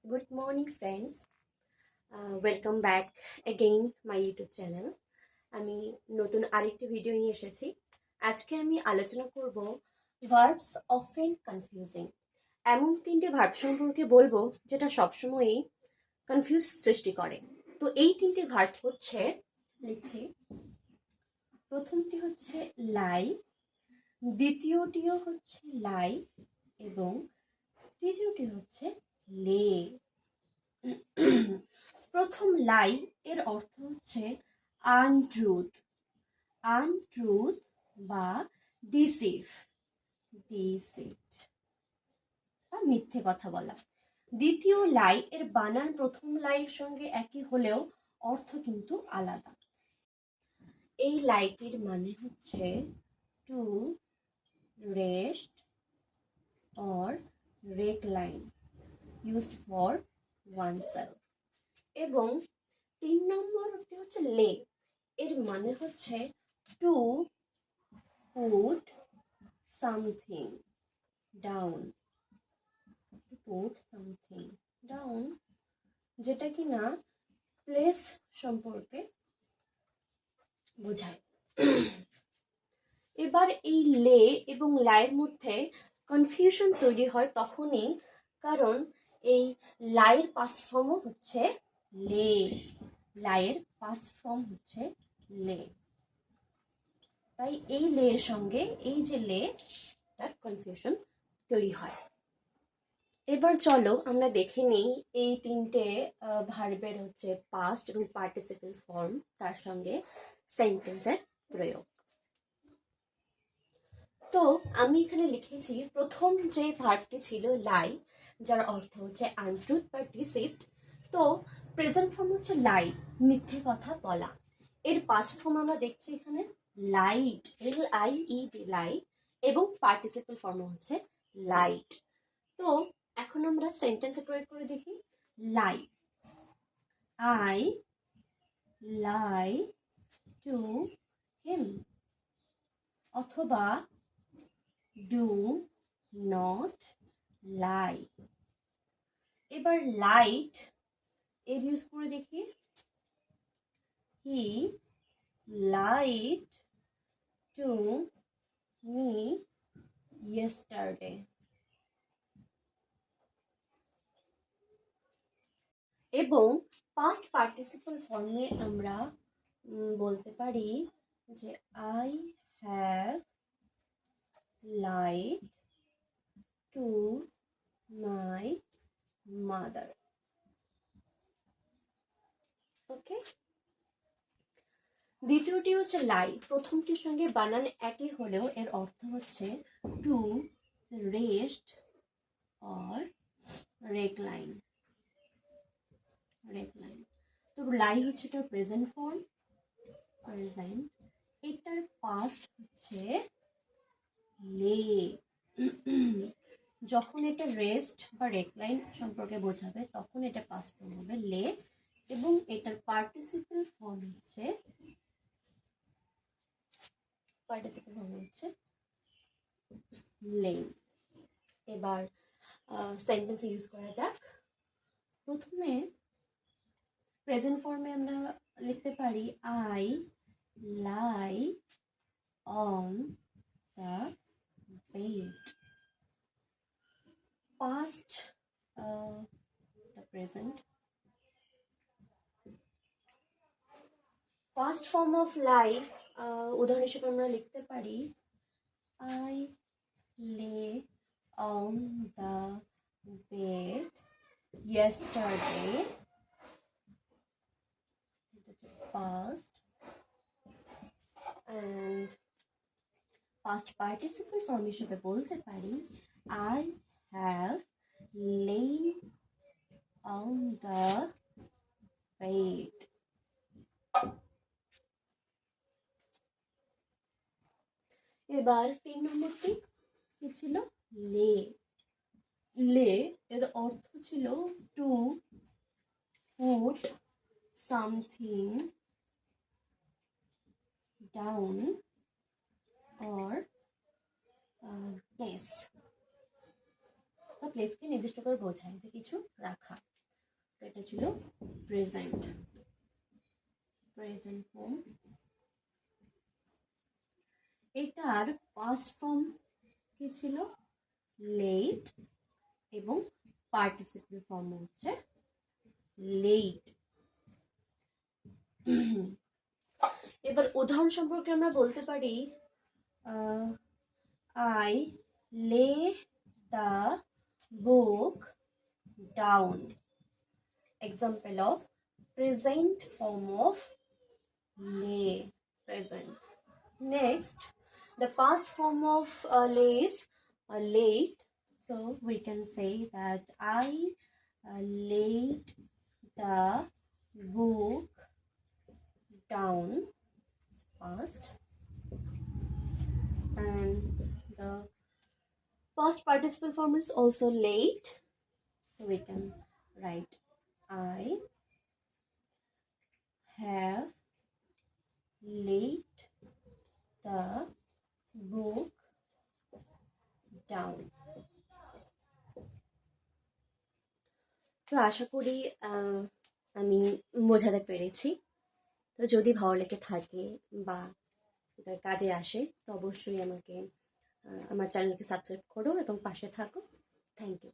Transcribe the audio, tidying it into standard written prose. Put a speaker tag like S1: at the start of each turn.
S1: Good morning, friends. Welcome back again my YouTube channel. আমি নতুন আরেকটি ভিডিও নিয়ে এসেছি। আজকে আমি আলোচনা করব ভার্বস অফেন কনফিউজিং। এমন তিনটে ভার্ব সম্পর্কে বলবো যেটা সবসময়ই কনফিউজ সৃষ্টি করে। তো এই তিনটে ভার্ব হচ্ছে, লিখছি, প্রথমটি হচ্ছে লাই, দ্বিতীয়টিও হচ্ছে লাই এবং তৃতীয়টি হচ্ছে লে। প্রথম লাই এর অর্থ হচ্ছে আনট্রুথ, আনট্রুথ বা ডিসিভ, ডিসিভড বা মিথ্যে কথা বলা। দ্বিতীয় লাই এর বানান প্রথম লাইয়ের সঙ্গে একই হলেও অর্থ কিন্তু আলাদা। এই লাইটির মানে হচ্ছে to rest or recline, used for oneself. এবং 3 নম্বরটি হচ্ছে লে, এর মানে হচ্ছে to put something down, put something down, যেটা কিনা প্লেস সম্পর্কে বোঝায়। এবার এই লে এবং লাইয়ের মধ্যে কনফিউশন তৈরি হয় তখনই, কারণ এই লাইয়ের পাস্ট ফর্মও হচ্ছে লে, লাইয়ের পাস্ট ফর্ম হচ্ছে লে। তাই এই লে এর সঙ্গে এই যে লে, তার কনফিউশন তৈরি হয়। এবার চলো আমরা দেখে নিই এই তিনটে ভার্বের হচ্ছে পাস্ট এবং পার্টিসিপল ফর্ম, তার সঙ্গে সেন্টেন্সের প্রয়োগ। তো আমি এখানে লিখেছি প্রথম যে ভার্বটি ছিল লাই, যার অর্থ হচ্ছে আনট্রুথ বা ডিসিভড। তো প্রেজেন্ট ফর্ম হচ্ছে লাই, মিথ্যে কথা বলা। এর পাস্ট ফর্ম আমরা দেখছি এখানে লাইট, LIED, লাইট, এবং পার্টিসিপল ফর্ম হচ্ছে লাইট। তো এখন আমরা সেন্টেন্সে প্রয়োগ করে দেখি। লাই, আই লাই টু হিম, অথবা ডু নট লাই। এবার লাইট এর ইউজ করে দেখি। He lied to me yesterday. এবং পাস্ট পার্টিসিপল ফর্মে আমরা বলতে পারি যে I have lied to my mother. Okay, দ্বিতীয়টি হচ্ছে লাই, প্রথমটির সঙ্গে বানান একই হলেও এর অর্থ হচ্ছে টু রেস্ট অর রেকলাইন, রেকলাইন। তো লাই হচ্ছে এটার প্রেজেন্ট ফর্ম, প্রেজেন্ট। এটার পাস্ট হচ্ছে লে। যখন এটা রেস্ট বা রেকলাইন সম্পর্কে বোঝাবে তখন এটা পাস্ট ফর্ম হবে লে, এবং এটার পার্টিসিপল ফর্ম হচ্ছে লে। এবার সেন্টেন্স ইউজ করা যাক। প্রথমে প্রেজেন্ট ফর্মে আমরা লিখতে পারি I lie on the bed. Past present, past form of lie উদাহরণ হিসেবে আমরা লিখতে পারি I lay on the bed yesterday, past. And past participle form হিসেবে বলতে পারি I have lain on the bed. এবার 3 নম্বরটি কি ছিল? লে। লে এর অর্থ ছিল two put something down or place, বা প্লেসকে নির্দিষ্ট করে বোঝায় যে কিছু রাখা। এটা ছিল প্রেজেন্ট ফর্ম। এটার পাস্ট ফর্ম কি ছিল? লেট, এবং পার্টিসিপল ফর্ম হচ্ছে লেট। এবার উদাহরণ সম্পর্কে আমরা বলতে পারি আই লে the book down. Example of present form of lay, present. Next, the past form of lay is late. So we can say that I laid the book down, past. And the past participle form is also late. So we can write I have laid the book down. তো আশা করি আমি বোঝাতে পেরেছি। তো যদি ভালো লেগে থাকে বা তার কাজে আসে তো অবশ্যই আমাকে আমার চ্যানেলকে সাবস্ক্রাইব করো এবং পাশে থাকো। Thank you.